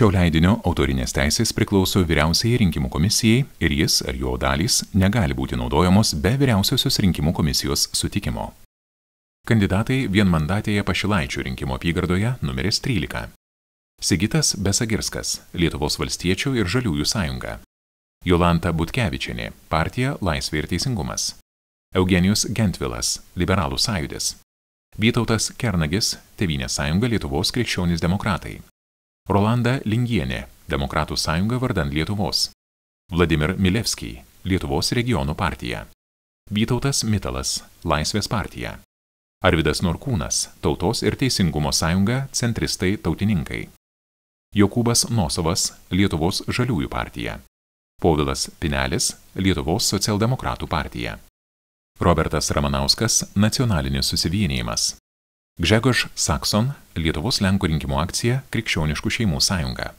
Šio leidinio autorinės teisės priklauso Vyriausiajai rinkimų komisijai ir jis ar jo dalys negali būti naudojamos be Vyriausiosios rinkimų komisijos sutikimo. Kandidatai vienmandatėje Pašilaičių rinkimų apygardoje numeris 13. Sigitas Besagirskas, Lietuvos valstiečių ir žaliųjų sąjunga. Jolanta Butkevičienė, partija Laisvė ir teisingumas. Eugenijus Gentvilas, Liberalų sąjūdis. Vytautas Kernagis, Tėvynės sąjunga Lietuvos krikščionys demokratai. Rolanda Lingienė, Demokratų sąjunga vardan Lietuvos. Vladimir Milevskiy, Lietuvos regionų partija. Vytautas Mitalas, Laisvės partija. Arvydas Norkūnas, Tautos ir teisingumo sąjunga Centristai tautininkai. Jokūbas Nosovas, Lietuvos žaliųjų partija. Povilas Pinelis, Lietuvos socialdemokratų partija. Robertas Ramanauskas, Nacionalinis susivienijimas. Gžegož Sakson, Lietuvos lenkų rinkimų akcija Krikščioniškų šeimų sąjunga.